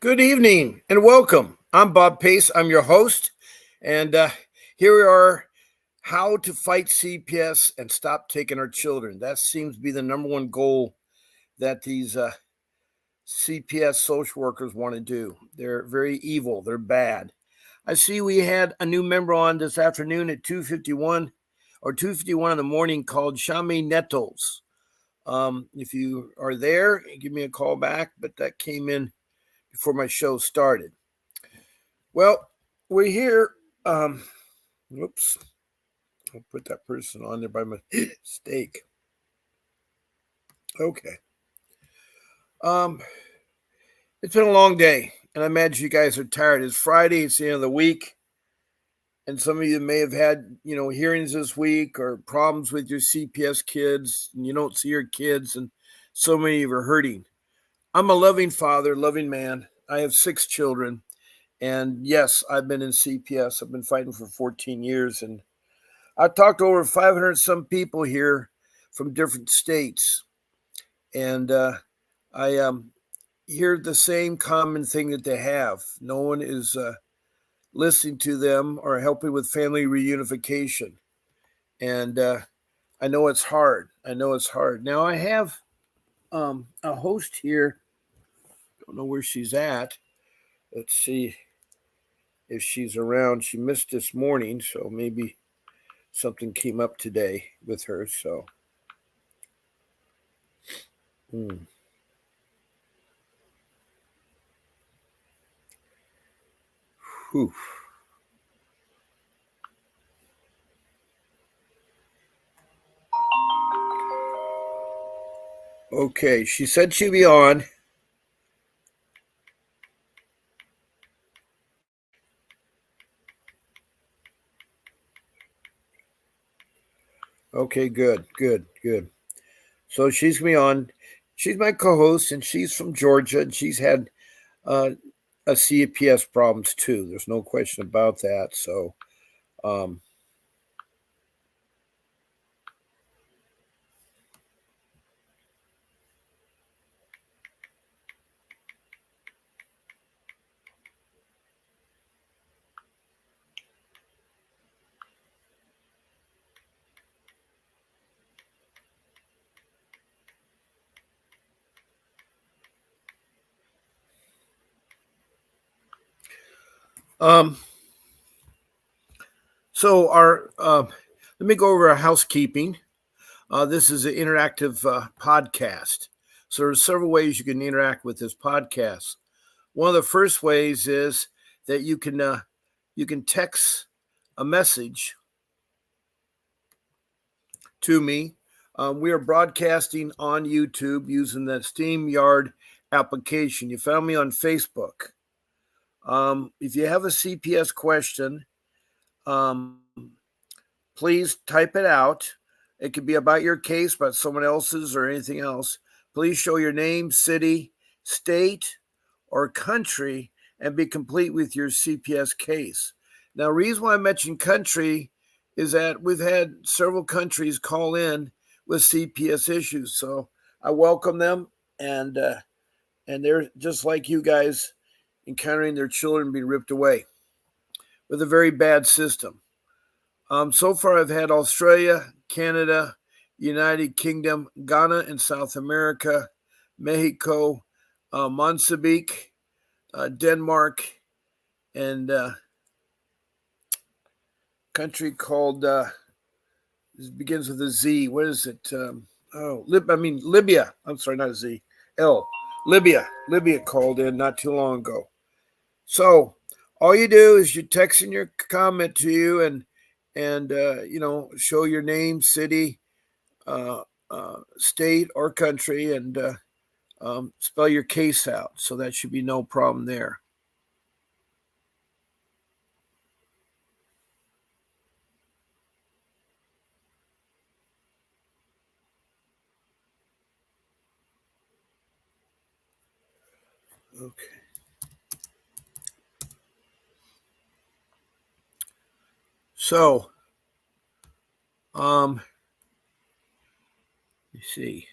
Good evening and welcome. I'm Bob Pace. I'm your host. And here we are, how to fight CPS and stop taking our children. That seems to be the number one goal that these CPS social workers want to do. They're very evil. They're bad. I see we had a new member on this afternoon at 2:51 or 2:51 in the morning called Shami Nettles. If you are there, give me a call back. But that came in before my show started. Well, we're here. Whoops. I'll put that person on there by mistake. Okay. It's been a long day, and I imagine you guys are tired. It's Friday, it's the end of the week, and some of you may have had, hearings this week or problems with your CPS kids, and you don't see your kids, and so many of you are hurting. I'm a loving father, loving man. I have 6 children. And yes, I've been in CPS. I've been fighting for 14 years. And I've talked to over 500 some people here from different states. And I hear the same common thing that they have. No one is listening to them or helping with family reunification. And I know it's hard. Now, I have a host here. Don't know where she's at. Let's see if she's around. She missed this morning, so maybe something came up today with her. So, Whew. Okay, she said she'd be on. Okay, good. So she's gonna be on. She's my co-host, and she's from Georgia, and she's had a CPS problems too. There's no question about that. So, um, um, so our let me go over our housekeeping. This is an interactive podcast. So there's several ways you can interact with this podcast. One of the first ways is that you can text a message to me. We are broadcasting on YouTube using the StreamYard application. You found me on Facebook. If you have a CPS question, um, please type it out. It could be about your case, about someone else's, or anything else. Please show your name, city, state, or country, and be complete with your CPS case. Now, the reason why I mentioned country is that we've had several countries call in with CPS issues, so I welcome them, and they're just like you guys, encountering their children being ripped away with a very bad system. So far, I've had Australia, Canada, United Kingdom, Ghana in South America, Mexico, Mozambique, Denmark, and country called it begins with a Z. What is it? Libya. I'm sorry, not a Z. L. Libya. Libya called in not too long ago. So all you do is you text in your comment to you and show your name, city, state, or country, and spell your case out. So that should be no problem there. Okay. So, let me see.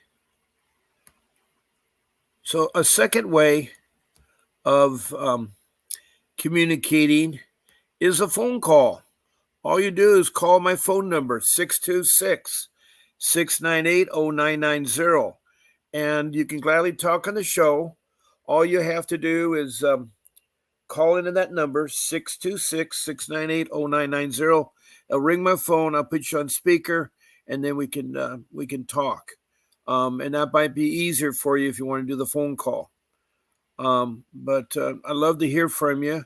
So a second way of communicating is a phone call. All you do is call my phone number, 626-698-0990. And you can gladly talk on the show. All you have to do is call into that number, 626-698-0990. I'll ring my phone. I'll put you on speaker, and then we can talk. And that might be easier for you if you want to do the phone call. But I'd love to hear from you.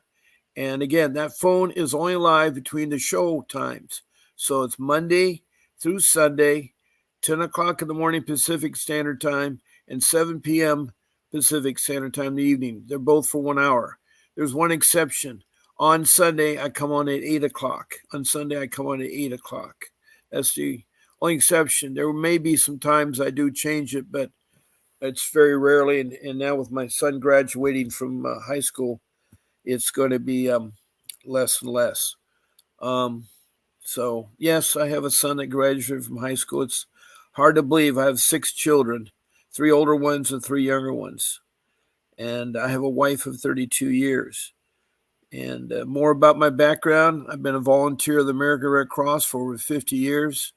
And again, that phone is only live between the show times. So it's Monday through Sunday, 10 o'clock in the morning Pacific Standard Time and 7 p.m. Pacific Standard Time in the evening. They're both for 1 hour. There's one exception. On Sunday, I come on at 8 o'clock. On Sunday, I come on at 8 o'clock. That's the only exception. There may be some times I do change it, but it's very rarely. And now with my son graduating from high school, it's going to be less and less. So, yes, I have a son that graduated from high school. It's hard to believe. I have 6 children, 3 older ones and 3 younger ones. And I have a wife of 32 years. And more about my background, I've been a volunteer of the American Red Cross for over 50 years.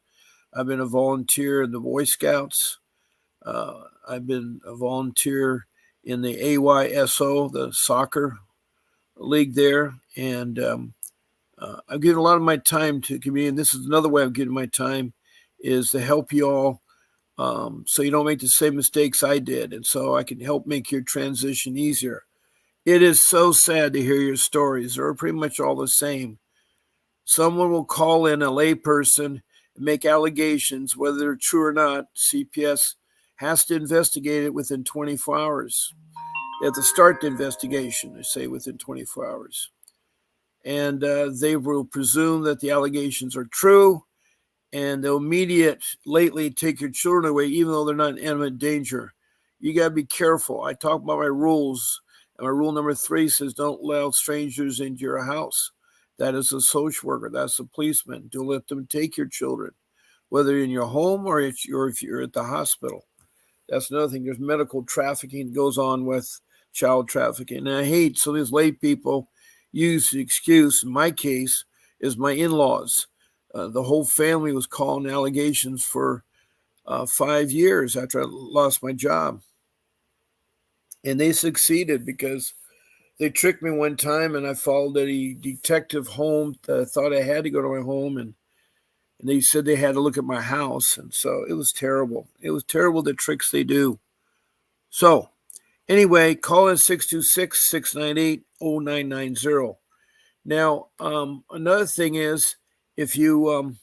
I've been a volunteer in the Boy Scouts. I've been a volunteer in the AYSO, the soccer league there, and I've given a lot of my time to community. And this is another way I've given my time, is to help you all so you don't make the same mistakes I did, and so I can help make your transition easier. It is so sad to hear your stories. They're pretty much all the same. Someone will call in, a layperson, and make allegations, whether they're true or not. CPS has to investigate it within 24 hours. They have to start the investigation, they say, within 24 hours. And they will presume that the allegations are true, and they'll immediately take your children away, even though they're not in imminent danger. You got to be careful. I talk about my rules, and my rule number 3 says don't allow strangers into your house. That is a social worker. That's a policeman. Don't let them take your children, whether in your home or if you're at the hospital. That's another thing. There's medical trafficking that goes on with child trafficking. And I hate some of these lay people use the excuse, in my case, is my in-laws. The whole family was calling allegations for 5 years after I lost my job. And they succeeded because they tricked me one time, and I followed a detective home. Thought I had to go to my home, and they said they had to look at my house. And so it was terrible. It was terrible, the tricks they do. So anyway, call in 626-698-0990. Now, another thing is, if you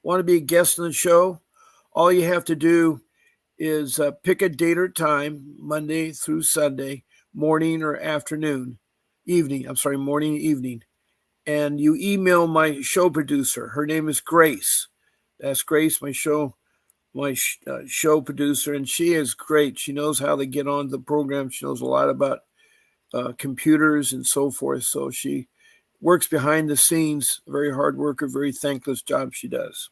want to be a guest on the show, all you have to do is pick a date or time, Monday through Sunday, morning or afternoon, morning, evening. And you email my show producer. Her name is Grace. That's Grace, my show producer, and she is great. She knows how to get on the program. She knows a lot about computers and so forth. So she works behind the scenes, a very hard worker, very thankless job she does.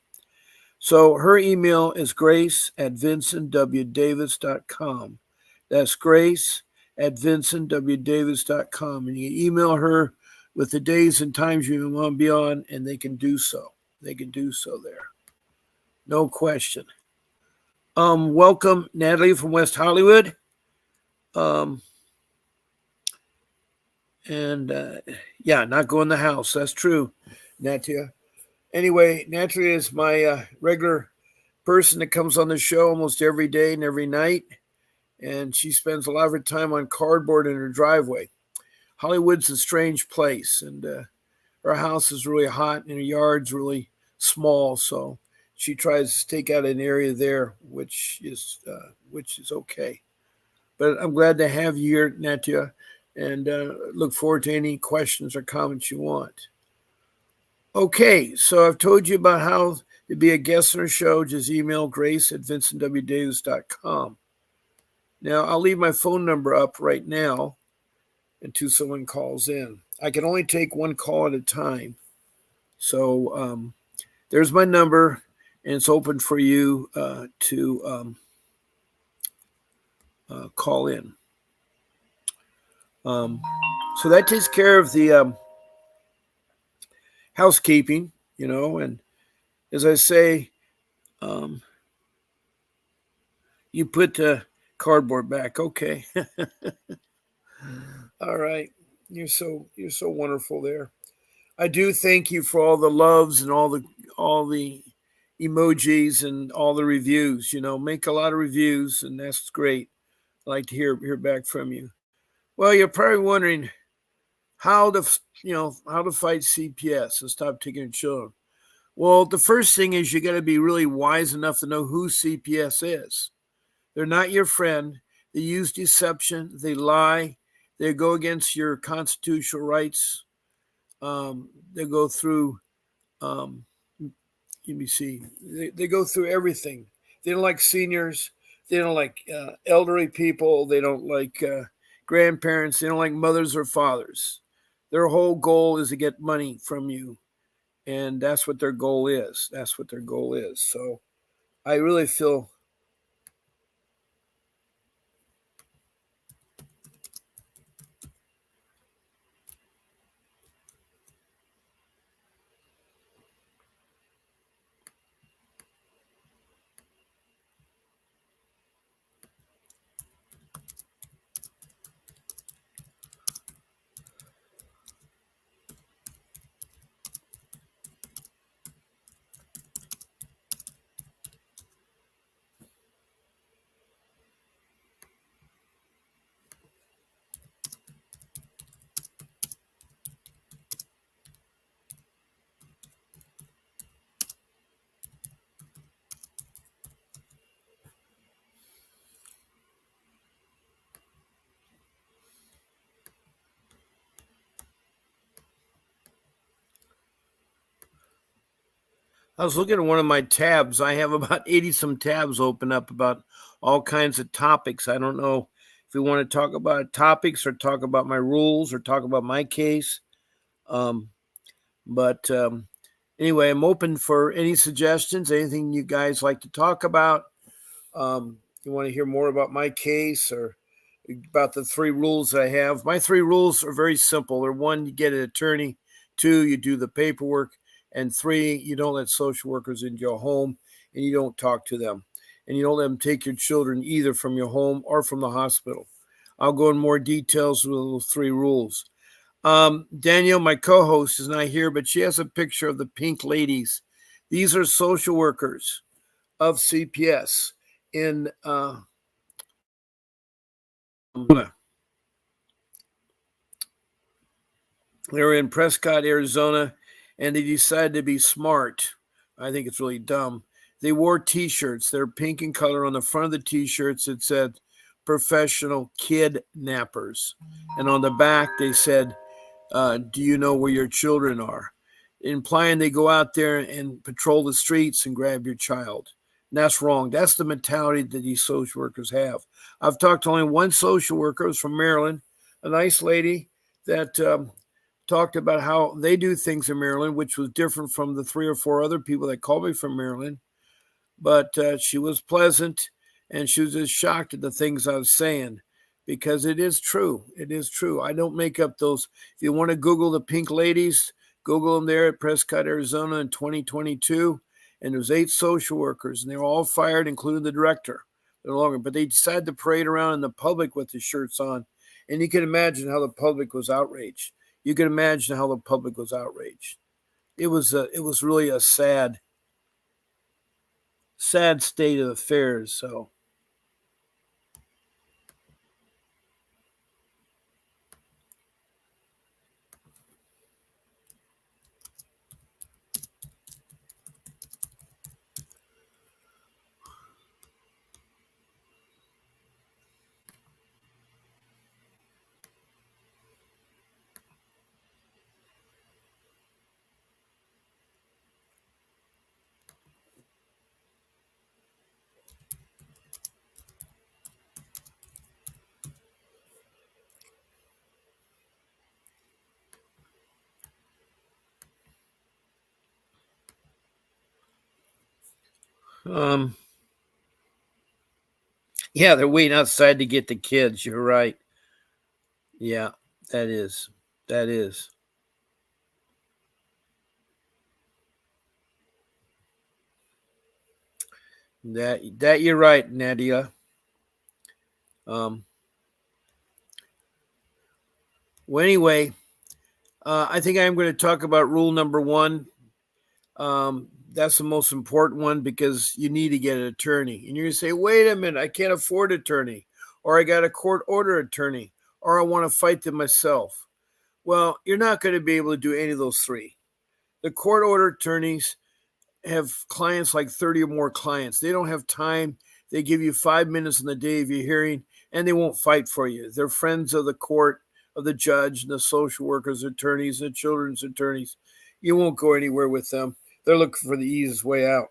So her email is grace@vincentwdavis.com. That's grace@vincentwdavis.com. And you email her with the days and times you want to be on, and they can do so. They can do so there. No question. Welcome, Natalie from West Hollywood. Not go in the house. That's true, Natia. Anyway, Natalie is my regular person that comes on the show almost every day and every night. And she spends a lot of her time on cardboard in her driveway. Hollywood's a strange place, and her house is really hot and her yard's really small. So she tries to stake out an area there, which is okay. But I'm glad to have you here, Natia, and look forward to any questions or comments you want. Okay, so I've told you about how to be a guest on our show. Just email grace@vincentwdavis.com. Now, I'll leave my phone number up right now until someone calls in. I can only take one call at a time. So there's my number, and it's open for you to call in. Um, so that takes care of the housekeeping, and as I say, um, you put the cardboard back. Okay. All right. You're so wonderful there. I do thank you for all the loves and all the emojis and all the reviews. Make a lot of reviews, and that's great. I like to hear back from you. Well, you're probably wondering how to how to fight CPS and stop taking your children. Well, the first thing is you got to be really wise enough to know who CPS is. They're not your friend. They use deception. They lie. They go against your constitutional rights. They go through. Um, Let me see. They go through everything. They don't like seniors. They don't like elderly people. They don't like grandparents. They don't like mothers or fathers. Their whole goal is to get money from you, and that's what their goal is. That's what their goal is. So I really feel. I was looking at one of my tabs. I have about 80 some tabs open up about all kinds of topics. I don't know if we want to talk about topics or talk about my rules or talk about my case. Um, but anyway, I'm open for any suggestions, anything you guys like to talk about. You want to hear more about my case or about the three rules I have? My three rules are very simple. They're one, you get an attorney. Two, you do the paperwork. And three, you don't let social workers into your home and you don't talk to them. And you don't let them take your children either from your home or from the hospital. I'll go in more details with those three rules. Danielle, my co-host, is not here, but she has a picture of the pink ladies. These are social workers of CPS in they were in Prescott, Arizona, and they decided to be smart. I think it's really dumb. They wore T-shirts. They're pink in color. On the front of the T-shirts, it said "Professional Kidnappers," and on the back they said, "Do you know where your children are?" Implying they go out there and patrol the streets and grab your child. And that's wrong. That's the mentality that these social workers have. I've talked to only one social worker, it was from Maryland, a nice lady that talked about how they do things in Maryland, which was different from the three or four other people that called me from Maryland. But she was pleasant and she was just shocked at the things I was saying because it is true. It is true. I don't make up those. If you want to Google the pink ladies, Google them there at Prescott, Arizona in 2022. And there's 8 social workers and they were all fired, including the director. No longer, but they decided to parade around in the public with the shirts on. And you can imagine how the public was outraged. You can imagine how the public was outraged. It was really a sad state of affairs. So, um, yeah, they're waiting outside to get the kids. You're right. Yeah, that is. That is. That you're right, Nadia. Um, well, anyway, I think I'm going to talk about rule number one. That's the most important one because you need to get an attorney. And you're going to say, wait a minute, I can't afford an attorney, or I got a court order attorney, or I want to fight them myself. Well, you're not going to be able to do any of those three. The court order attorneys have clients like 30 or more clients. They don't have time. They give you 5 minutes in the day of your hearing and they won't fight for you. They're friends of the court, of the judge, and the social workers, attorneys, and children's attorneys. You won't go anywhere with them. They're looking for the easiest way out.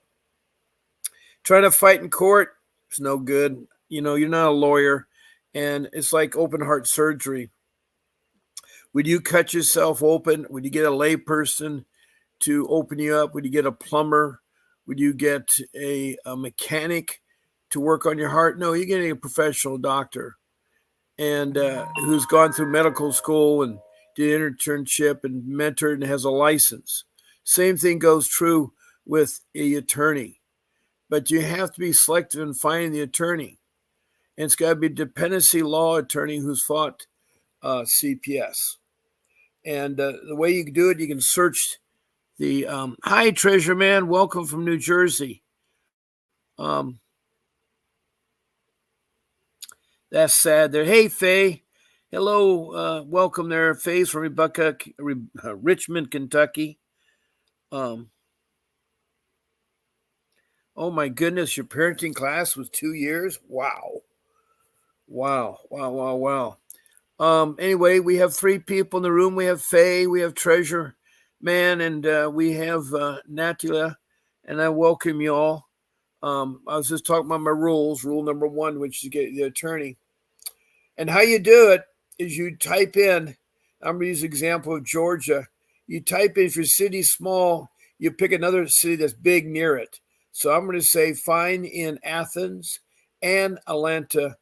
Trying to fight in court is no good. You know, you're not a lawyer, and it's like open heart surgery. Would you cut yourself open? Would you get a layperson to open you up? Would you get a plumber? Would you get a mechanic to work on your heart? No, you're getting a professional doctor and who's gone through medical school and did internship and mentored and has a license. Same thing goes true with a attorney, but you have to be selective in finding the attorney. And it's got to be a dependency law attorney who's fought CPS. And the way you can do it, you can search the hi treasure man, welcome from New Jersey. That's sad there. Hey Faye, hello, welcome there. Faye's from Richmond, Kentucky. Oh my goodness, your parenting class was 2 years. Wow. Anyway, we have 3 people in the room. We have Faye, we have Treasure Man, and we have Natila, and I welcome you all. I was just talking about my rules. Rule number 1, which is to get the attorney. And how you do it is you type in, I'm going to use the example of Georgia. You type in, if your city's small, you pick another city that's big near it. So I'm going to say find in Athens and Atlanta,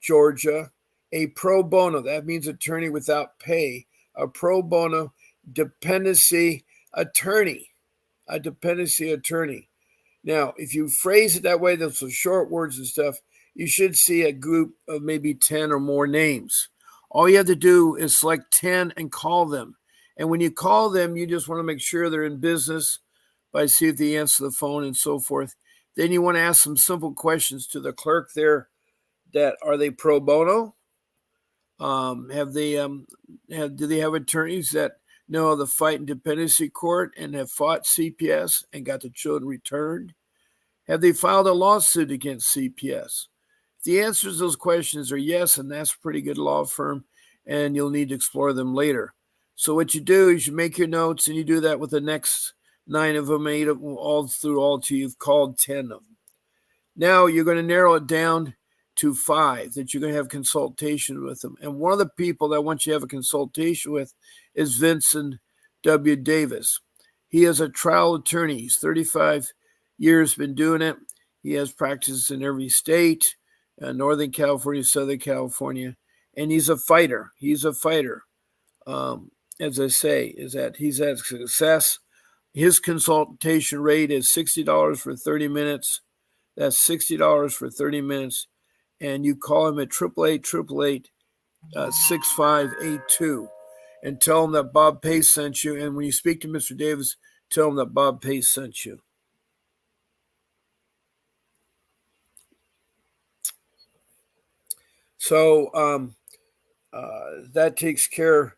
Georgia, a pro bono. That means attorney without pay. A pro bono dependency attorney. A dependency attorney. Now, if you phrase it that way, those are short words and stuff, you should see a group of maybe 10 or more names. All you have to do is select 10 and call them. And when you call them, you just want to make sure they're in business by see if they answer the phone and so forth. Then you want to ask some simple questions to the clerk there. That are they pro bono? Do they have attorneys that know the fight in dependency court and have fought CPS and got the children returned? Have they filed a lawsuit against CPS? The answers to those questions are yes, and that's a pretty good law firm, and you'll need to explore them later. So what you do is you make your notes, and you do that with the next 9 of them, 8 of them, all till you've called 10 of them. Now you're going to narrow it down to 5 that you're going to have consultation with them. And one of the people that I want you to have a consultation with is Vincent W. Davis. He is a trial attorney. He's 35 years been doing it. He has practices in every state, Northern California, Southern California, and he's a fighter. As I say, is that he's had success. His consultation rate is $60 for 30 minutes. That's $60 for 30 minutes. And you call him at 888-6582 and tell him that Bob Pace sent you. And when you speak to Mr. Davis, tell him that Bob Pace sent you. So that takes care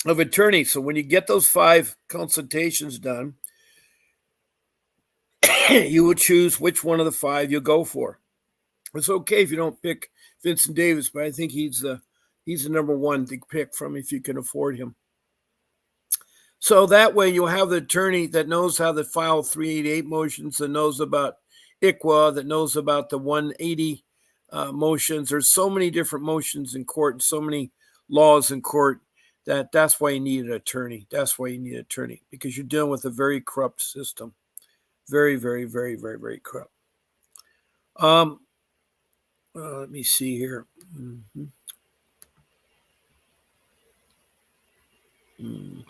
of attorneys. So when you get those 5 consultations done, you will choose which one of the 5 you'll go for. It's okay if you don't pick Vincent Davis, but I think he's the number 1 to pick from if you can afford him. So that way you'll have the attorney that knows how to file 388 motions, that knows about ICWA, that knows about the 180 motions. There's so many different motions in court and so many laws in court that's why you need an attorney. That's why you need an attorney, because you're dealing with a very corrupt system. Very, very, very, very, very corrupt. Let me see here. Mhm. Mm.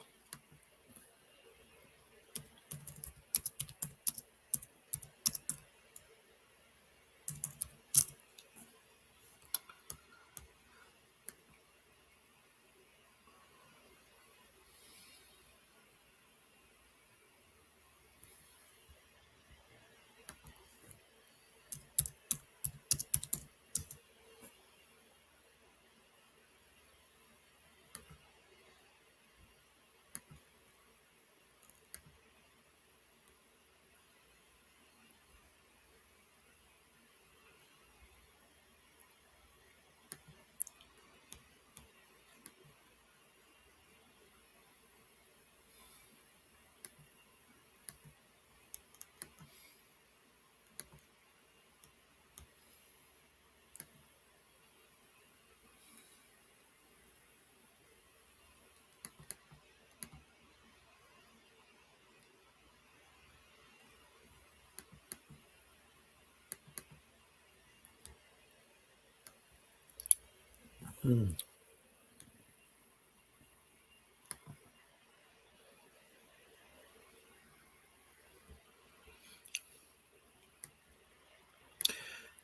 Mm.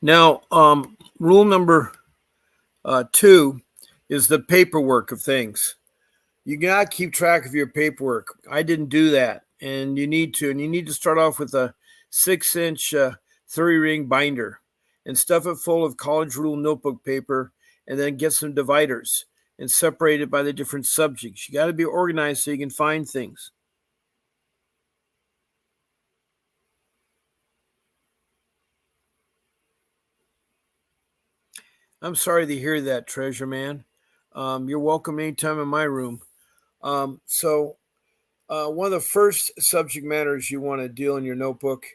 Now, rule number 2 is the paperwork of things. You gotta keep track of your paperwork. I didn't do that, and you need to. And you need to start off with a 6-inch 30-ring binder and stuff it full of college rule notebook paper, and then get some dividers and separate it by the different subjects. You got to be organized so you can find things. I'm sorry to hear that, Treasure Man. You're welcome anytime in my room. One of the first subject matters you want to deal in your notebook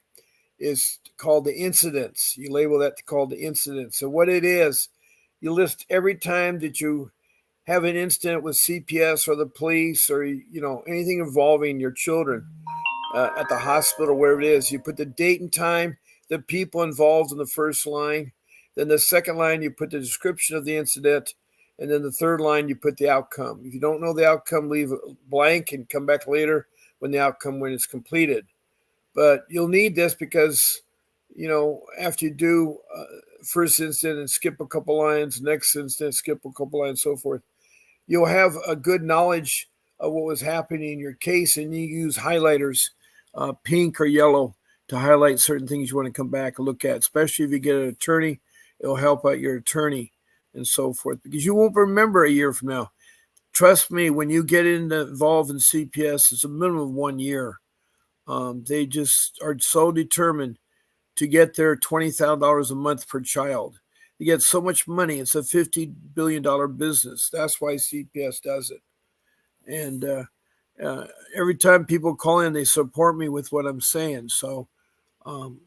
is called the incidents. You label that called the incidents. So what it is, you list every time that you have an incident with CPS or the police or anything involving your children at the hospital, wherever it is. You put the date and time, the people involved in the first line. Then the second line, you put the description of the incident. And then the third line, you put the outcome. If you don't know the outcome, leave it blank and come back later when when it's completed. But you'll need this because, after you do first incident and skip a couple lines, next incident, skip a couple lines, so forth, you'll have a good knowledge of what was happening in your case, and you use highlighters, pink or yellow, to highlight certain things you want to come back and look at. Especially if you get an attorney, it'll help out your attorney and so forth, because you won't remember a year from now. Trust me, when you get involved in CPS, it's a minimum of 1 year. They just are so determined to get their $20,000 a month per child. You get so much money. It's a $50 billion business. That's why CPS does it. And every time people call in, they support me with what I'm saying. So, um,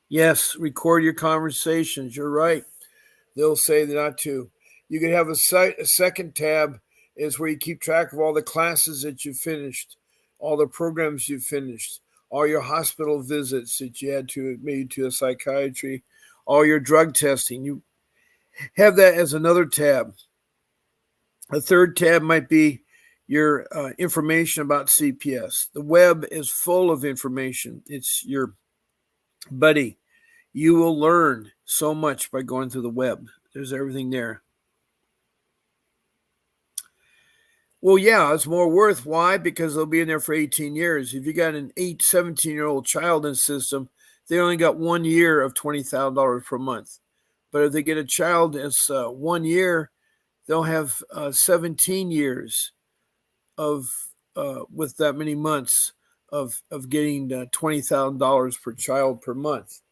yes, record your conversations. You're right. They'll say not to. You could have a second tab is where you keep track of all the classes that you finished, all the programs you finished, all your hospital visits that you had to maybe to a psychiatry, all your drug testing. You have that as another tab. A third tab might be your information about CPS. The web is full of information. It's your buddy. You will learn so much by going through the web. There's everything there. Well, yeah, it's more worth. Why? Because they'll be in there for 18 years. If you got an 17-year-old child in the system, they only got 1 year of $20,000 per month. But if they get a child that's 1 year, they'll have 17 years of with that many months of getting $20,000 per child per month.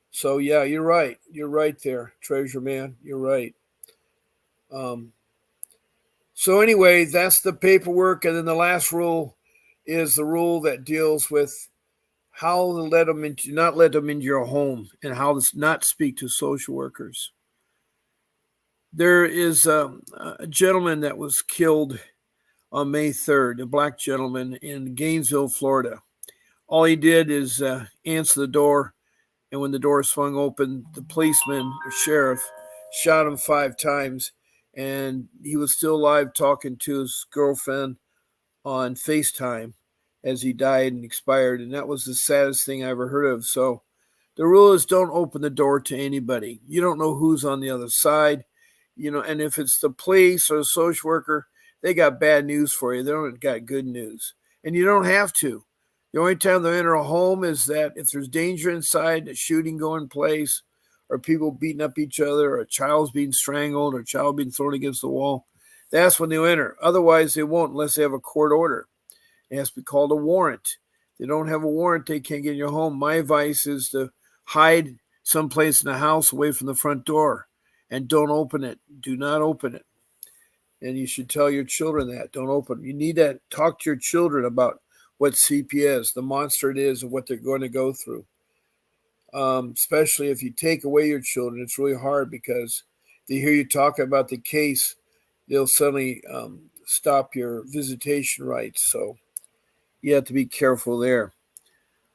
So yeah, you're right. You're right there, Treasure Man. You're right. Um, So anyway, that's the paperwork, and then the last rule is the rule that deals with how to not let them into your home, and how to not speak to social workers. There is a gentleman that was killed on May 3rd, a black gentleman in Gainesville, Florida. All he did is answer the door And when the door swung open, the policeman or sheriff shot him 5 times, and he was still alive talking to his girlfriend on FaceTime as he died and expired. And that was the saddest thing I ever heard of. So the rule is don't open the door to anybody. You don't know who's on the other side, and if it's the police or the social worker, they got bad news for you. They don't got good news. And you don't have to. The only time they'll enter a home is that if there's danger inside, a shooting going place, or people beating up each other, or a child's being strangled, or a child being thrown against the wall. That's when they'll enter. Otherwise, they won't unless they have a court order. It has to be called a warrant. If they don't have a warrant, they can't get in your home. My advice is to hide someplace in the house away from the front door and don't open it. Do not open it. And you should tell your children that. Don't open it. You need to talk to your children about what CPS, the monster it is, and what they're going to go through. Especially if you take away your children, it's really hard because they hear you talk about the case, they'll suddenly stop your visitation rights. So you have to be careful there.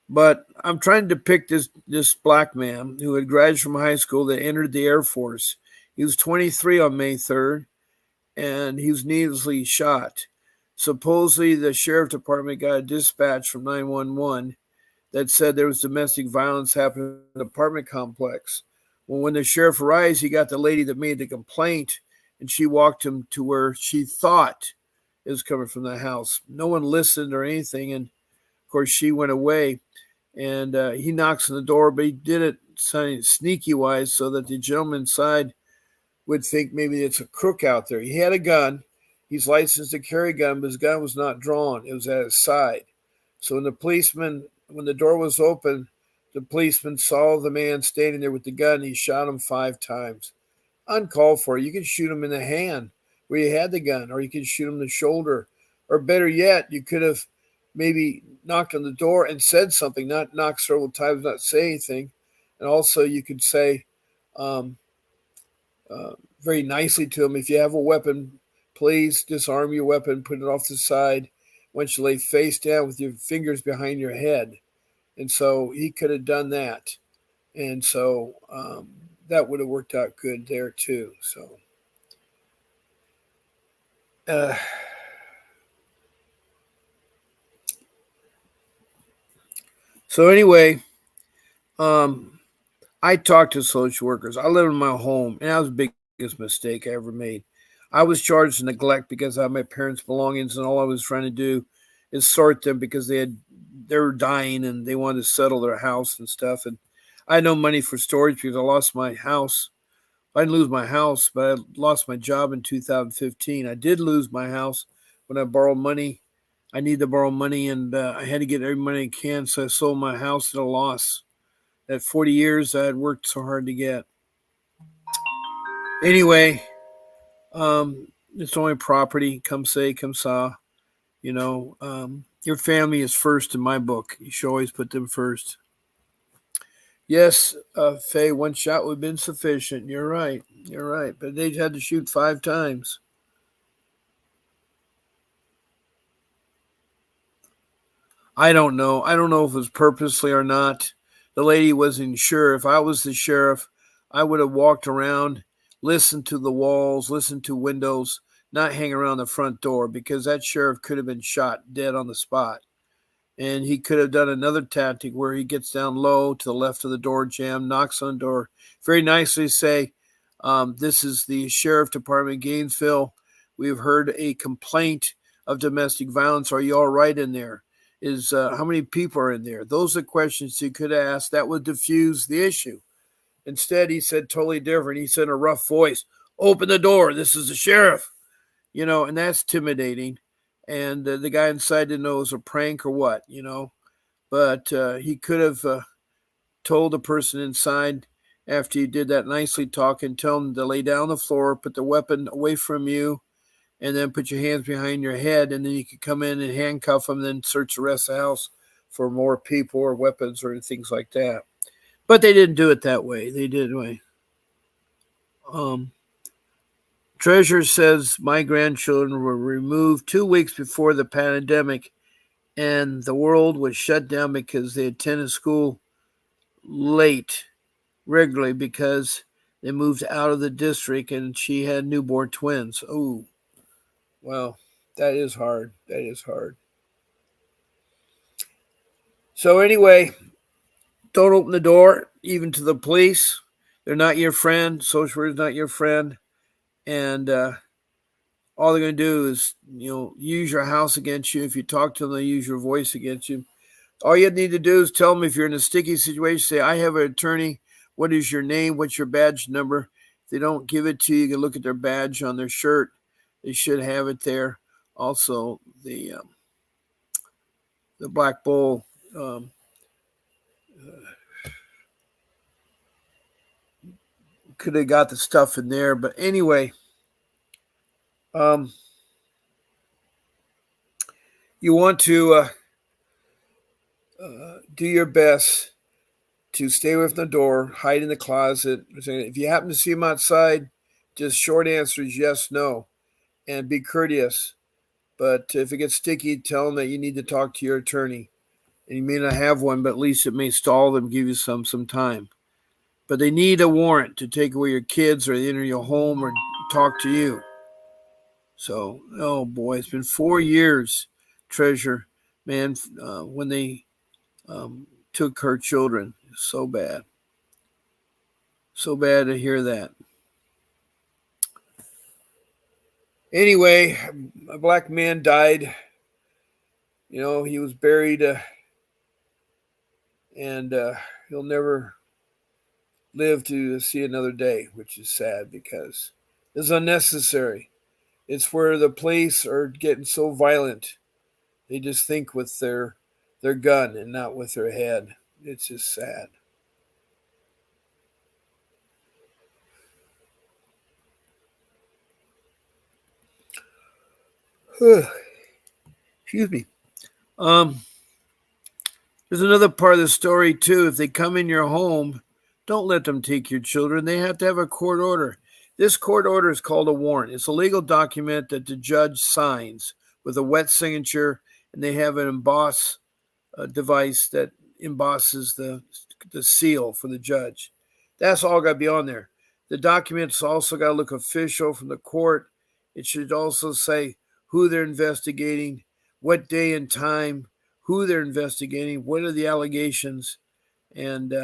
But I'm trying to depict this black man who had graduated from high school that entered the Air Force. He was 23 on May 3rd, and he was needlessly shot. Supposedly, the sheriff department got a dispatch from 911 that said there was domestic violence happening in the apartment complex. Well, when the sheriff arrived, he got the lady that made the complaint, and she walked him to where she thought it was coming from the house. No one listened or anything, and of course, she went away. And he knocks on the door, but he did it sneaky wise so that the gentleman inside would think maybe it's a crook out there. He had a gun. He's licensed to carry a gun, but his gun was not drawn. It was at his side. So when the door was open, the policeman saw the man standing there with the gun. He shot him 5 times. Uncalled for. You could shoot him in the hand where you had the gun, or you could shoot him in the shoulder. Or better yet, you could have maybe knocked on the door and said something, not knock several times, not say anything. And also you could say very nicely to him, if you have a weapon, please disarm your weapon, put it off the side. Once you lay face down with your fingers behind your head. And so he could have done that. And so that would have worked out good there too. So anyway, I talked to social workers. I lived in my home, and that was the biggest mistake I ever made. I was charged with neglect because I had my parents' belongings, and all I was trying to do is sort them because they were dying and they wanted to settle their house and stuff. And I had no money for storage because I lost my house. I didn't lose my house, but I lost my job in 2015. I did lose my house when I borrowed money. I needed to borrow money, and I had to get every money I can, so I sold my house at a loss. That 40 years I had worked so hard to get. Anyway, it's only property. Come say, come saw. Your family is first in my book. You should always put them first. Yes, Faye, one shot would have been sufficient. You're right. But they had to shoot 5 times. I don't know. I don't know if it was purposely or not. The lady wasn't sure. If I was the sheriff, I would have walked around, listened to the walls, listened to windows, not hang around the front door, because that sheriff could have been shot dead on the spot. And he could have done another tactic where he gets down low to the left of the door jamb, knocks on the door, very nicely say, this is the Sheriff Department, Gainesville. We've heard a complaint of domestic violence. Are you all right in there? How many people are in there? Those are questions he could have asked. That would diffuse the issue. Instead, he said totally different. He said in a rough voice, open the door. This is the sheriff. And that's intimidating. And the guy inside didn't know it was a prank or what, But he could have told the person inside after he did that nicely talking, tell him to lay down on the floor, put the weapon away from you, and then put your hands behind your head, and then you could come in and handcuff them, then search the rest of the house for more people or weapons or things like that. But they didn't do it that way. They did anyway. Treasure says my grandchildren were removed 2 weeks before the pandemic, and the world was shut down because they attended school late regularly because they moved out of the district and she had newborn twins. Oh, well, that is hard. That is hard. So, anyway, don't open the door even to the police. They're not your friend. Social worker is not your friend. And all they're going to do is, use your house against you. If you talk to them, they use your voice against you. All you need to do is tell them if you're in a sticky situation, say, I have an attorney. What is your name? What's your badge number? If they don't give it to you, you can look at their badge on their shirt. They should have it there. Also, the Black Bull could have got the stuff in there. But anyway, you want to do your best to stay away from the door, hide in the closet. If you happen to see them outside, just short answers, yes, no, and be courteous. But if it gets sticky, tell them that you need to talk to your attorney. And you may not have one, but at least it may stall them, give you some time. But they need a warrant to take away your kids or enter your home or talk to you. So, oh boy, it's been 4 years, Treasure, man, when they took her children. So bad. So bad to hear that. Anyway, a black man died. He was buried and he'll never live to see another day, which is sad because it's unnecessary. It's where the police are getting so violent. They just think with their gun and not with their head. It's just sad. Excuse me. There's another part of the story too. If they come in your home, don't let them take your children. They have to have a court order. This court order is called a warrant. It's a legal document that the judge signs with a wet signature, and they have an emboss device that embosses the seal for the judge. That's all got to be on there. The document's also got to look official from the court. It should also say who they're investigating, what day and time, who they're investigating, what are the allegations, and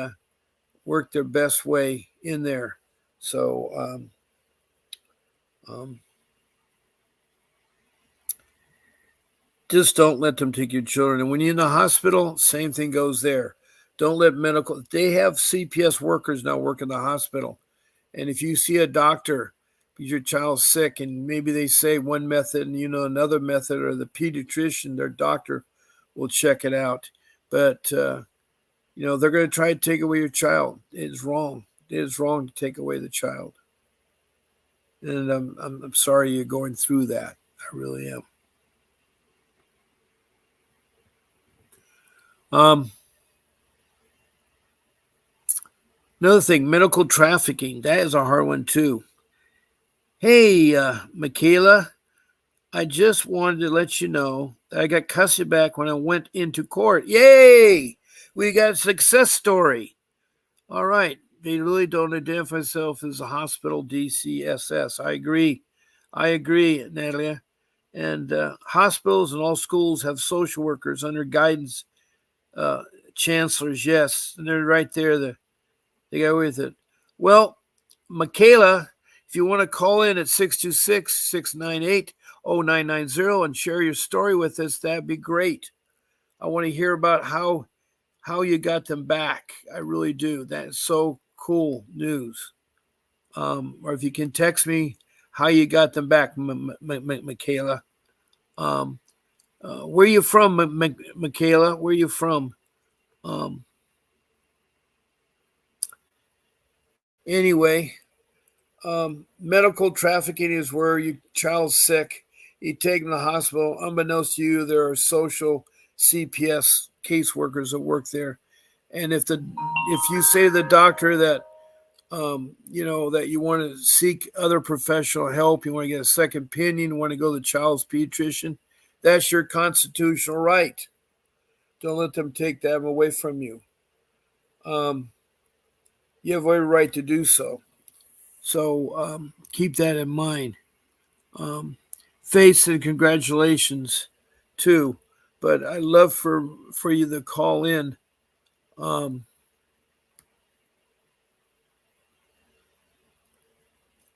work their best way in there. So, just don't let them take your children. And when you're in the hospital, same thing goes there. Don't let they have CPS workers now work in the hospital. And if you see a doctor because your child's sick and maybe they say one method and another method, or the pediatrician, their doctor will check it out. But, they're going to try to take away your child. It is wrong. It is wrong to take away the child. And I'm sorry you're going through that. I really am. Another thing, medical trafficking. That is a hard one too. Hey, Michaela, I just wanted to let you know that I got custody back when I went into court. Yay! We got a success story. All right. They really don't identify themselves as a hospital DCSS. I agree, Natalia. And hospitals and all schools have social workers under guidance. Chancellors, yes. And they're right there. They got away with it. Well, Michaela, if you want to call in at 626-698-0990 and share your story with us, that'd be great. I want to hear about how you got them back. I really do. That is so cool news. Or if you can text me how you got them back, Michaela. Where are you from, Michaela? Where are you from? Anyway, medical trafficking is where your child's sick. You take them to the hospital. Unbeknownst to you, there are social CPS caseworkers that work there. And if you say to the doctor that that you want to seek other professional help, you want to get a second opinion, you want to go to the child's pediatrician, that's your constitutional right. Don't let them take that away from you. um, you have every right to do so. So keep that in mind. Um, Faith and congratulations too. But I'd love for you to call in. Um,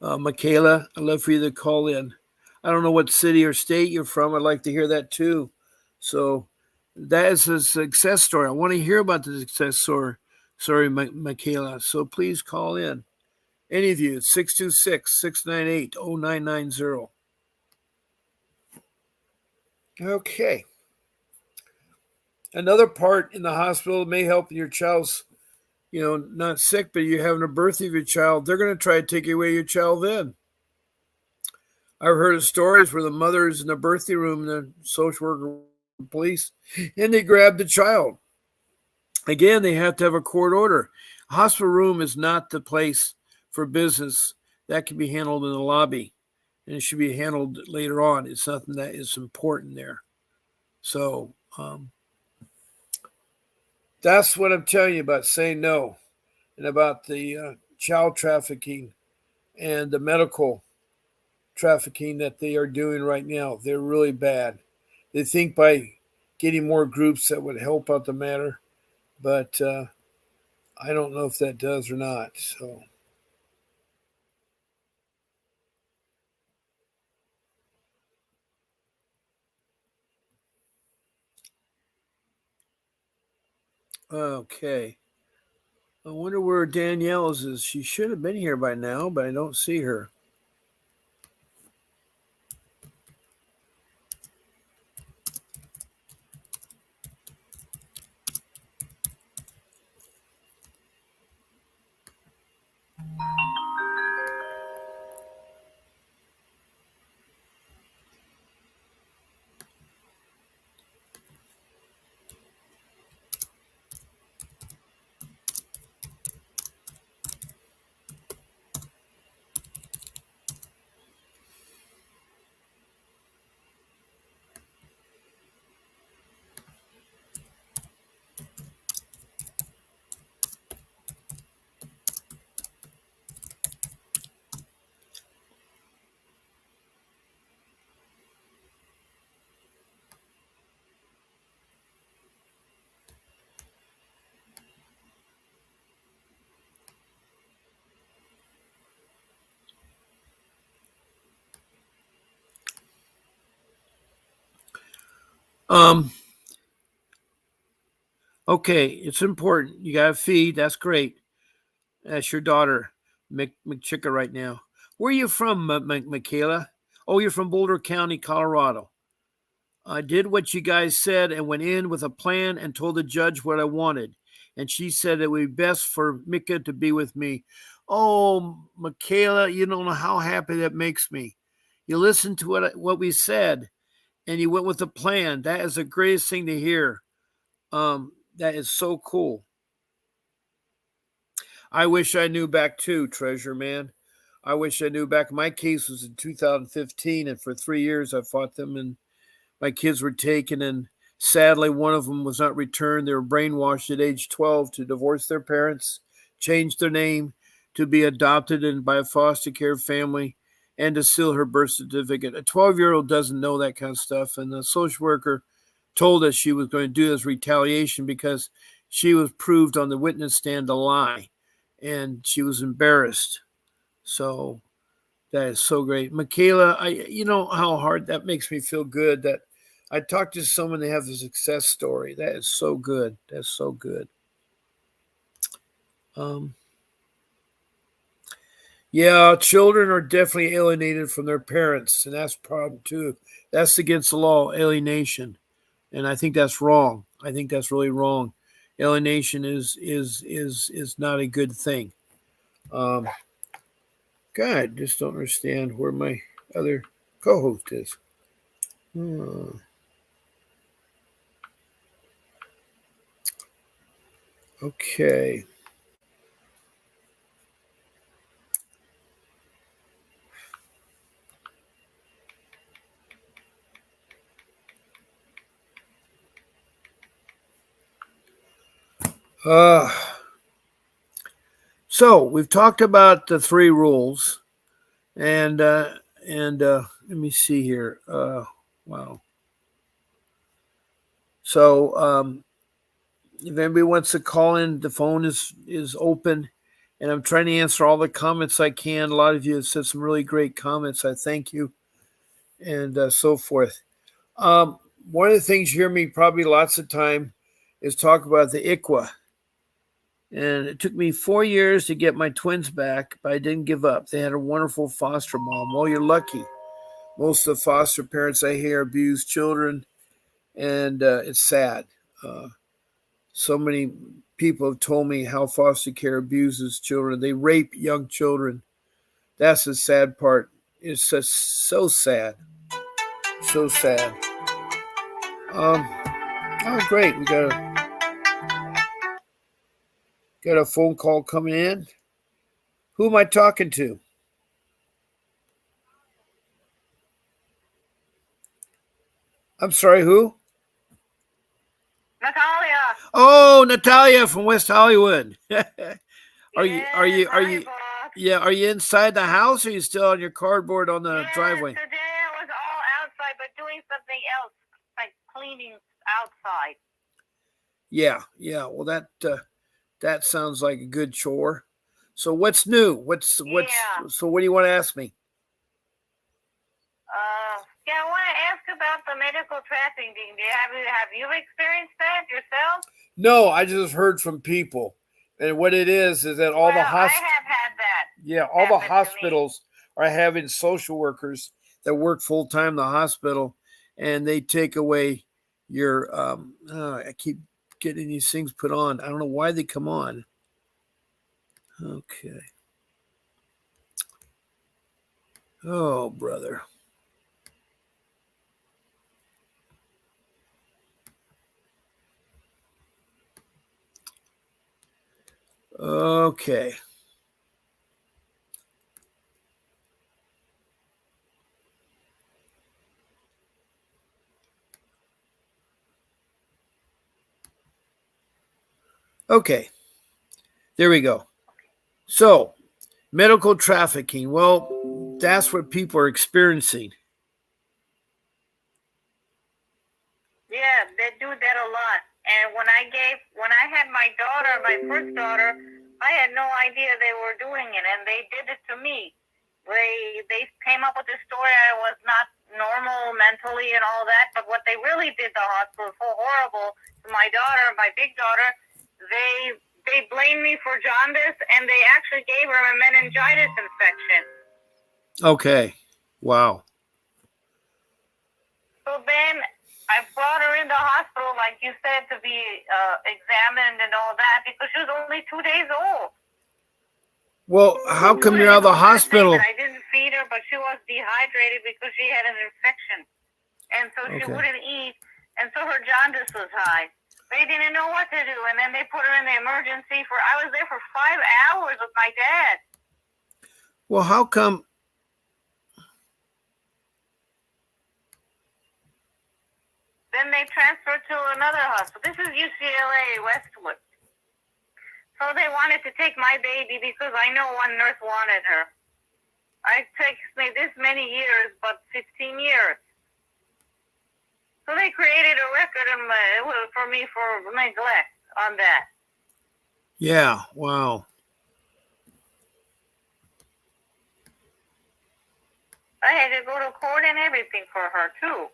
Michaela, I'd love for you to call in. I don't know what city or state you're from. I'd like to hear that too. So that is a success story. I want to hear about the success story. Sorry, Michaela. So please call in. Any of you, 626-698-0990. Okay. Another part in the hospital may help your child's, not sick, but you're having a birth of your child. They're going to try to take away your child then. I've heard of stories where the mother is in the birthing room and the social worker, police, and they grab the child. Again, they have to have a court order. A hospital room is not the place for business. That can be handled in the lobby, and it should be handled later on. It's nothing that is important there. So that's what I'm telling you about saying no, and about the child trafficking and the medical trafficking that they are doing right now. They're really bad. They think by getting more groups that would help out the matter, but I don't know if that does or not. So, okay. I wonder where Danielle's is. She should have been here by now, but I don't see her. Um, okay, it's important. You got to feed. That's great. That's your daughter, McChicka, right now. Where are you from, Michaela? Oh, you're from Boulder County, Colorado. I did what you guys said and went in with a plan and told the judge what I wanted. And she said it would be best for Mika to be with me. Oh, Michaela, you don't know how happy that makes me. You listened to what we said and you went with a plan. That is the greatest thing to hear. That is so cool. I wish I knew back too, Treasure Man. I wish I knew back. My case was in 2015, and for 3 years I fought them, and my kids were taken, and sadly, one of them was not returned. They were brainwashed at age 12 to divorce their parents, change their name, to be adopted and by a foster care family, and to steal her birth certificate. A 12-year-old doesn't know that kind of stuff, and the social worker told us she was going to do this retaliation because she was proved on the witness stand to lie, and she was embarrassed. So that is so great. Michaela, you know how hard that makes me feel good that I talked to someone that has a success story. That is so good. That's so good. Um, yeah, children are definitely alienated from their parents, and that's a problem too. That's against the law, alienation, and I think that's wrong. I think that's really wrong. Alienation is not a good thing. Um, God, just don't understand where my other co-host is. Hmm. Okay. Uh, So we've talked about the 3 rules, and let me see here. Wow. So if anybody wants to call in, the phone is open, and I'm trying to answer all the comments I can. A lot of you have said some really great comments. I thank you, and so forth. Um, One of the things you hear me probably lots of time is talk about the ICWA. And it took me 4 years to get my twins back, but I didn't give up. They had a wonderful foster mom. Well, you're lucky. Most of the foster parents I hear abuse children, and it's sad. Uh, so many people have told me how foster care abuses children. They rape young children. That's the sad part. It's just so sad. So sad. Um, oh, great. We got a phone call coming in. Who am I talking to? I'm sorry, who? Natalia. Oh, Natalia from West Hollywood. Are you Bob. yeah, are you inside the house or are you still on your cardboard on the driveway? Today I was all outside but doing something else, like cleaning outside. Yeah. Well, that sounds like a good chore. So what's new? What's so what do you want to ask me? I want to ask about the medical trafficking. Have you experienced that yourself? No, I just heard from people. And what it is that all the I have had that. Yeah, all the hospitals are having social workers that work full time in the hospital, and they take away your. I keep getting these things put on. I don't know why they come on. Okay. Oh, brother. Okay. Okay. There we go. So, medical trafficking. Well, that's what people are experiencing. Yeah, they do that a lot. And when I had my daughter, my first daughter, I had no idea they were doing it, and they did it to me. They came up with this story I was not normal mentally and all that, but what they really did, the hospital, so horrible to my daughter, my big daughter, they blamed me for jaundice, and they actually gave her a meningitis infection. Okay. Wow. So then I brought her in the hospital, like you said, to be examined and all that, because she was only 2 days old. Well, how come you're out of the hospital? I didn't feed her, but she was dehydrated because she had an infection. And so she wouldn't eat, and so her jaundice was high. They didn't know what to do, and then they put her in the emergency I was there for 5 hours with my dad. Well, how come? Then they transferred to another hospital. This is UCLA Westwood. So they wanted to take my baby because I know one nurse wanted her. It takes me this many years, but 15 years. So they created a record for me for neglect on that. Yeah, wow. I had to go to court and everything for her, too.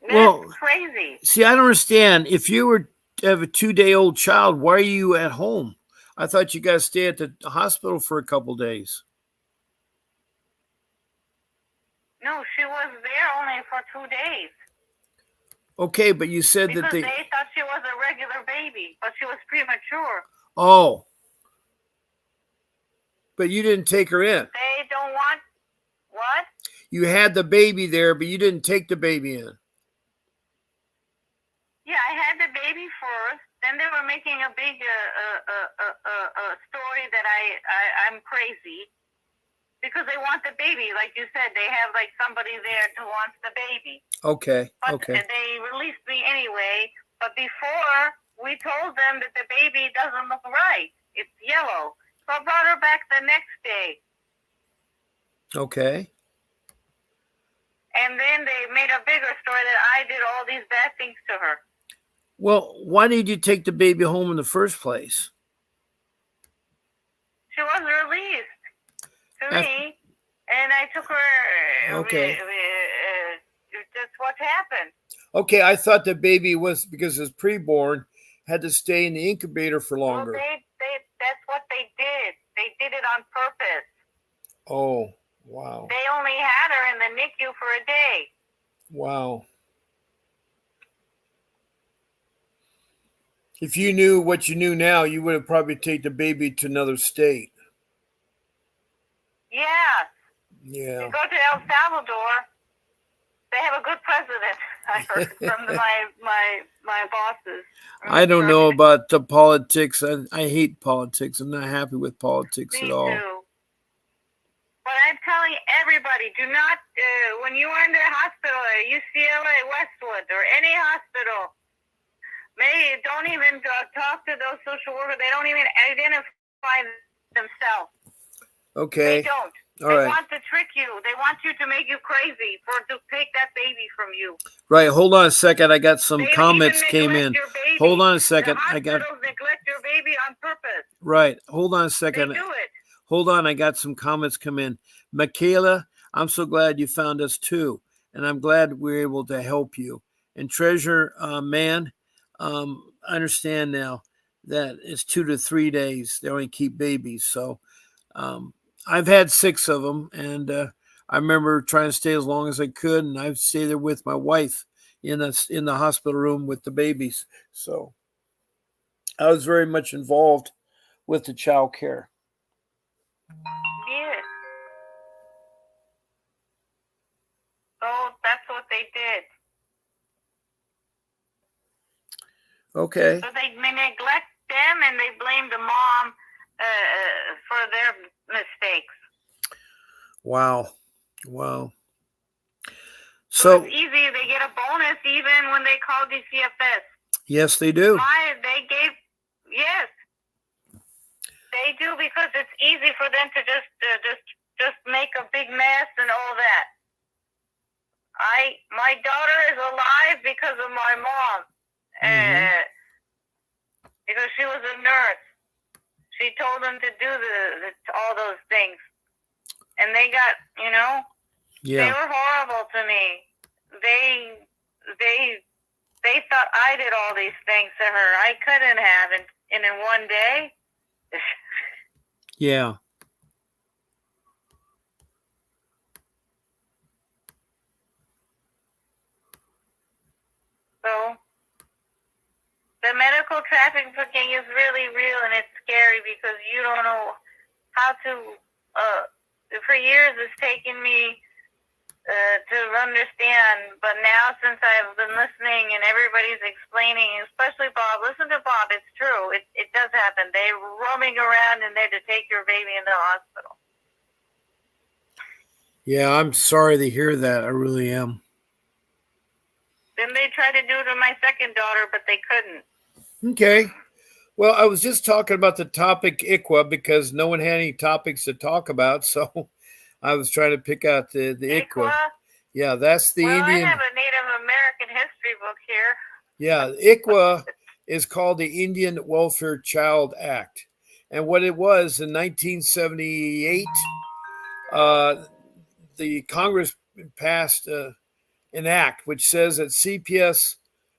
Well, that's crazy. See, I don't understand. If you have a 2-day-old child, why are you at home? I thought you guys stay at the hospital for a couple days. No, she was there only for 2 days. Okay, but you said because that they thought she was a regular baby, but she was premature. Oh. But you didn't take her in. They don't want what? You had the baby there, but you didn't take the baby in. Yeah, I had the baby first. Then they were making a big story that I'm crazy because they want the baby. Like you said, they have like somebody there who wants the baby. Okay. But they released me anyway. But before, we told them that the baby doesn't look right. It's yellow. So I brought her back the next day. Okay. And then they made a bigger story that I did all these bad things to her. Well, why did you take the baby home in the first place? She was released to me, and I took her. Okay. Just what happened. Okay, I thought the baby was, because it's preborn, had to stay in the incubator for longer. Well, that's what they did. They did it on purpose. Oh, wow. They only had her in the NICU for a day. Wow. If you knew what you knew now, you would have probably taken the baby to another state. Yeah. Yeah. You go to El Salvador, they have a good president. I heard from my bosses. I don't know about the politics. I hate politics. I'm not happy with politics Me at all. too. But I'm telling everybody, do not, when you are in the hospital, UCLA, Westwood, or any hospital, maybe don't even talk to those social workers. They don't even identify themselves. Okay. They don't. All they right. want to trick you. They want you to make you crazy to take that baby from you. Right. Hold on a second. I got some they comments even came in. Hold on a second. The hospitals neglect your baby on purpose. Right. Hold on a second. They do it. Hold on. I got some comments come in. Michaela, I'm so glad you found us too. And I'm glad we're able to help you. And Treasure, man, I understand now that it's 2 to 3 days. They only keep babies. So I've had 6 of them. And I remember trying to stay as long as I could. And I've stayed there with my wife in the hospital room with the babies. So I was very much involved with the child care. Yes. So that's what they did. Okay. So they neglect them and they blame the mom for their mistakes. Wow. So it's easy. They get a bonus even when they call the CPS. Yes, they do. Yes. They do, because it's easy for them to just make a big mess and all that. My daughter is alive because of my mom. Because she was a nurse. She told them to do all those things. And they got, Yeah. They were horrible to me. They thought I did all these things to her. I couldn't have, and in one day. Yeah. So the medical trafficking is really real, and it's scary because you don't know how to. For years, it's taken me to understand, but now since I've been listening and everybody's explaining, especially Bob, listen to Bob. It's true. It does happen. They're roaming around in there to take your baby in the hospital. Yeah, I'm sorry to hear that. I really am. Then they tried to do it to my second daughter, but they couldn't. Okay. Well, I was just talking about the topic ICWA because no one had any topics to talk about, so I was trying to pick out the ICWA. Yeah, that's the Indian. I have a Native American history book here. Yeah, ICWA is called the Indian Welfare Child Act. And what it was in 1978, the Congress passed an act which says that CPS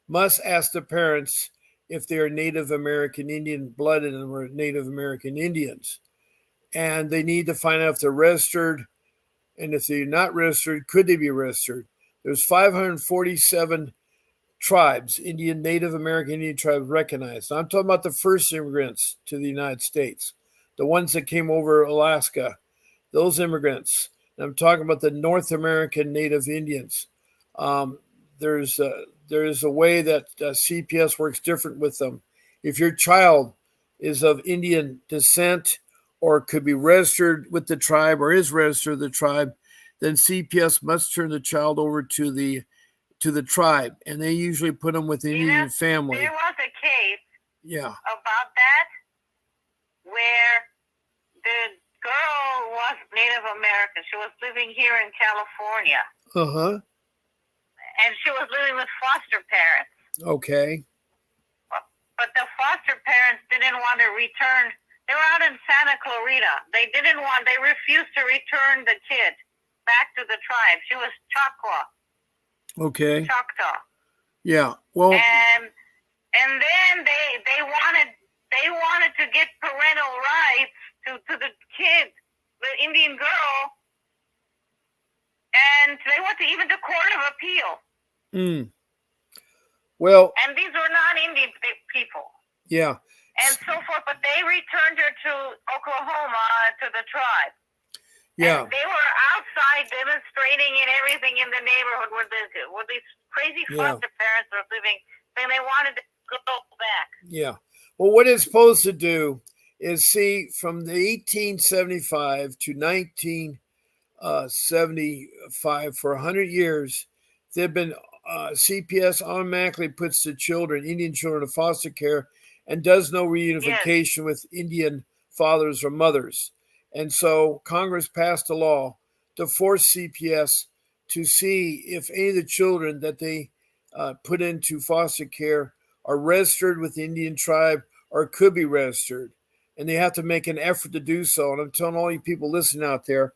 must ask the parents if they are Native American Indian blooded and were Native American Indians. And they need to find out if they're registered, and if they're not registered, could they be registered? There's 547 tribes, Native American Indian tribes recognized. So I'm talking about the first immigrants to the United States, the ones that came over Alaska, those immigrants. And I'm talking about the North American Native Indians. There's a way that CPS works different with them. If your child is of Indian descent or could be registered with the tribe or is registered with the tribe, then CPS must turn the child over to the tribe, and they usually put them with an Indian family. There was a case about that Native American. She was living here in California. Uh-huh. And she was living with foster parents. Okay. But the foster parents didn't want to return. They were out in Santa Clarita. They refused to return the kid back to the tribe. She was Okay. Choctaw. Yeah. Well. And then they wanted to get parental rights to the kid, the Indian girl, and they went even to Court of Appeal. Well. And these were non-Indian people. Yeah. And so forth, but they returned her to Oklahoma, to the tribe. Yeah. And they were outside demonstrating and everything in the neighborhood where these crazy foster parents were living, and they wanted to go back. Yeah. Well, what it's supposed to do is see from the 1875 to 1975 for 100 years, they've been CPS automatically puts the children, Indian children, in foster care and does no reunification with Indian fathers or mothers. And so Congress passed a law to force CPS to see if any of the children that they put into foster care are registered with the Indian tribe or could be registered. And they have to make an effort to do so. And I'm telling all you people listening out there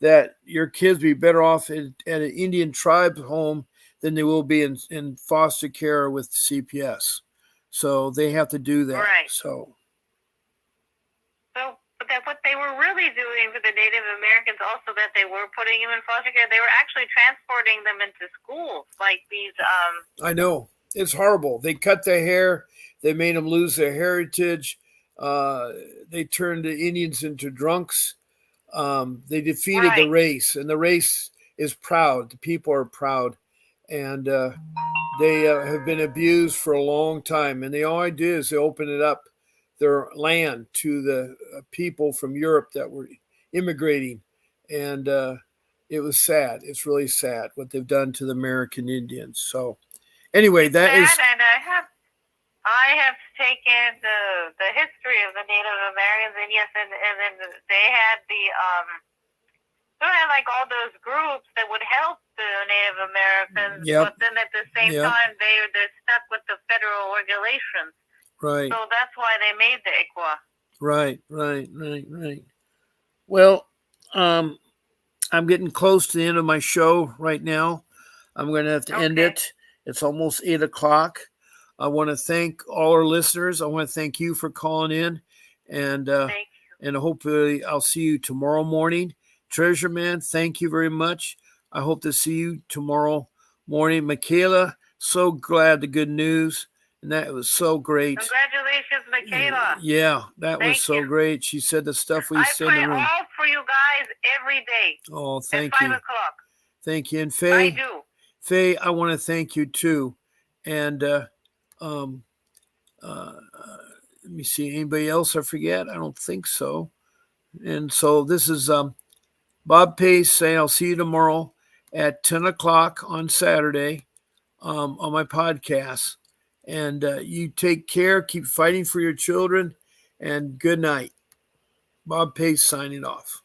that your kids be better off at an Indian tribe home than they will be in foster care with CPS. So they have to do that. Right. So what they were really doing for the Native Americans also, that they were putting them in foster care, they were actually transporting them into schools, like these. I know. It's horrible. They cut their hair. They made them lose their heritage. They turned the Indians into drunks. They defeated the race, and the race is proud. The people are proud, and they have been abused for a long time. And all I did is they open it up, their land, to the people from Europe that were immigrating, and it was sad. It's really sad what they've done to the American Indians. So, anyway, and I have taken the history of the Native Americans, and yes, and then they had like all those groups that would help the Native Americans, but then at the same time they're stuck with the federal regulations. Right. So that's why they made the ICWA. Right. Well, I'm getting close to the end of my show right now. I'm going to have to end it. It's almost 8 o'clock. I want to thank all our listeners. I want to thank you for calling in, and hopefully I'll see you tomorrow morning. Treasure Man, thank you very much. I hope to see you tomorrow morning. Michaela, so glad the good news. And that was so great. Congratulations, Michaela. Yeah, that was so great. She said the stuff we said in the room. I pray all for you guys every day. Oh, thank you. At 5 o'clock. Thank you. And Faye, I do. Faye, I want to thank you too. And let me see, anybody else I forget? I don't think so. And so this is Bob Pace saying I'll see you tomorrow at 10 o'clock on Saturday on my podcast. And you take care, keep fighting for your children, and good night. Bob Pace signing off.